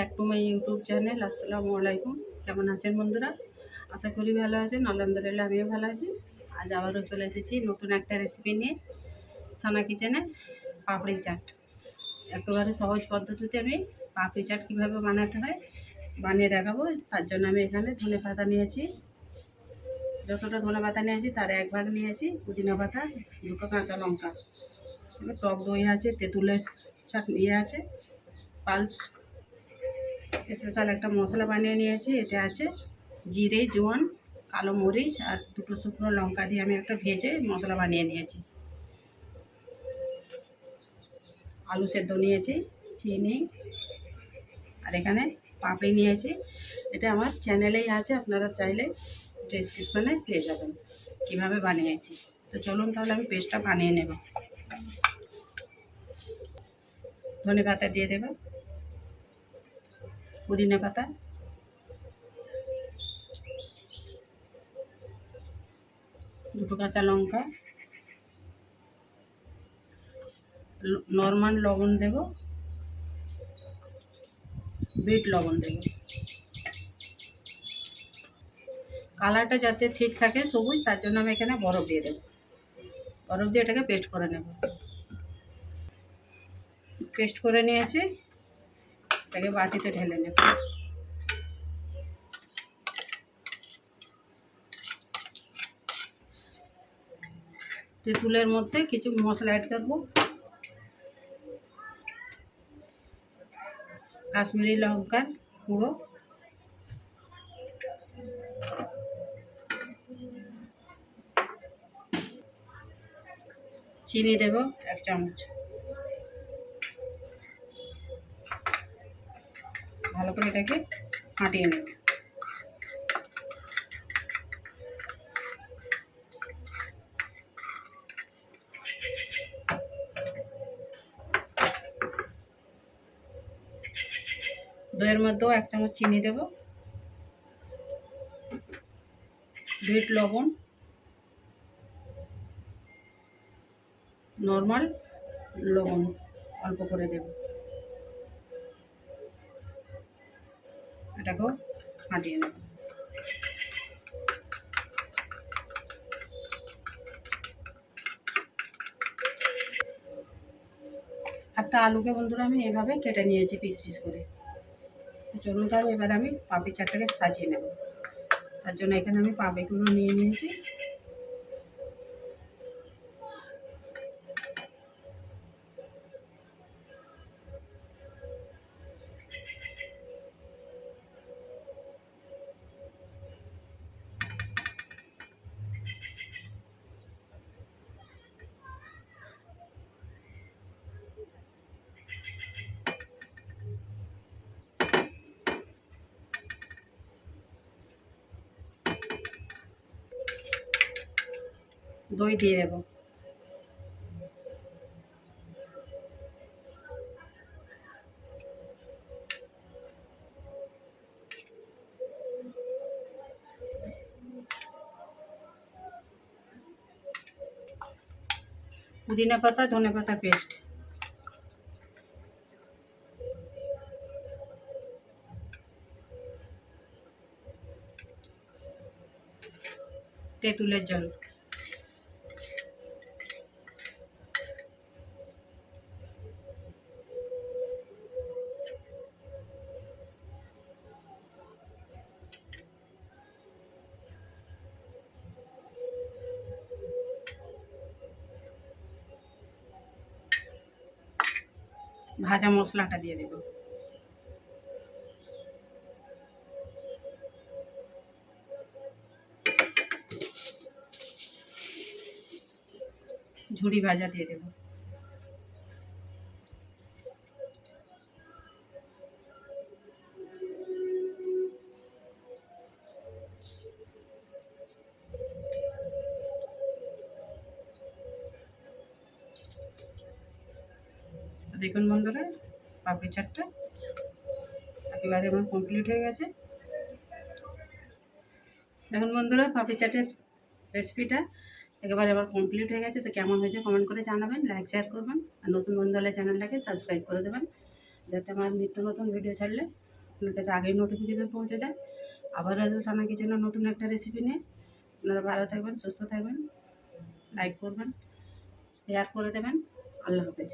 Back to my YouTube channel. আসসালামু আলাইকুম। কেমন আছেন বন্ধুরা? আশা করি ভালো আছেন। আলহামদুলিল্লাহ আমিও ভালো আছি। আজ আবারও চলে এসেছি নতুন একটা রেসিপি নিয়ে, সানা কিচেনে পাপড়ি চাট। একেবারে সহজ পদ্ধতিতে আমি পাপড়ি চাট কীভাবে বানাতে হয় বানিয়ে দেখাবো। তার জন্য আমি এখানে ধনে পাতা নিয়েছি, যতটা ধনে পাতা নিয়েছি তার 1 ভাগ নিয়েছি পুদিনা পাতা, 2টো কাঁচা লঙ্কা, টক দই আছে, তেঁতুলের চাটনি আছে, পালস স্পেশাল একটা মশলা বানিয়ে নিয়েছি। এতে আছে জিরে, জোয়ান, কালো মরিচ আর 2টো শুকনো লঙ্কা দিয়ে আমি একটা ভেজে মশলা বানিয়ে নিয়েছি। আলু সেদ্ধ নিয়েছি, চিনি, আর এখানে পাপড়ি নিয়েছি। এটা আমার চ্যানেলেই আছে, আপনারা চাইলে ডেসক্রিপশনে পেয়ে যাবেন কীভাবে বানিয়েছি। তো চলুন তাহলে আমি পেস্টটা বানিয়ে নেব। ধনে পাতা দিয়ে দেব, পুদিনা পাতা, দুটো কাঁচা লঙ্কা, নর্মাল লবণ দেব, বিট লবণ দেব। কালারটা যাতে ঠিক থাকে সবুজ, তার জন্য আমি এখানে বরফ দিয়ে দেব। বরফ দিয়ে এটাকে পেস্ট করে নেব। পেস্ট করে নিয়েছি, এটাকে বাটিতে ঢেলে নেব। তেঁতুলের মধ্যে কিছু মশলা অ্যাড করব। কাশ্মীরি লঙ্কার গুঁড়ো, চিনি দেব 1 চামচ। ভালো করে এটাকে ফাটিয়ে নেব। দইয়ের মধ্যেও 1 চামচ চিনি দেব, বিট লবণ, নর্মাল লবণ অল্প করে দেব। এটাকেও ফাটিয়ে নেব। একটা আলুকে বন্ধুরা আমি এভাবে কেটে নিয়েছি পিস পিস করে। চলুন তাহলে এবার আমি পাপড়ি চাটটাকে সাজিয়ে নেব। তার জন্য এখানে আমি পাপড়িগুলো নিয়ে নিয়েছি। দই দিয়ে দেব। পুদিনা পাতা, ধনে পাতা পেস্ট, তেঁতুলের জল, ভাজা মশলাটা দিয়ে দেব। ঝুড়ি ভাজা দিয়ে দেব। দেখুন বন্ধুরা, পাপড়ি চাটটা একেবারে আমার কমপ্লিট হয়ে গেছে। দেখুন বন্ধুরা, পাপড়ি চাটের রেসিপিটা একেবারে আমার কমপ্লিট হয়ে গেছে। তো কেমন হয়েছে কমেন্ট করে জানাবেন, লাইক শেয়ার করবেন, আর নতুন বন্ধু হলে চ্যানেলটাকে সাবস্ক্রাইব করে দেবেন, যাতে আমার নিত্য নতুন ভিডিও ছাড়লে আপনার কাছে আগেই নোটিফিকেশান পৌঁছে যায়। আবার আসবো সানা কিচেনের নতুন একটা রেসিপি নিয়ে। আপনারা ভালো থাকবেন, সুস্থ থাকবেন, লাইক করবেন, শেয়ার করে দেবেন। আল্লাহ হাফেজ।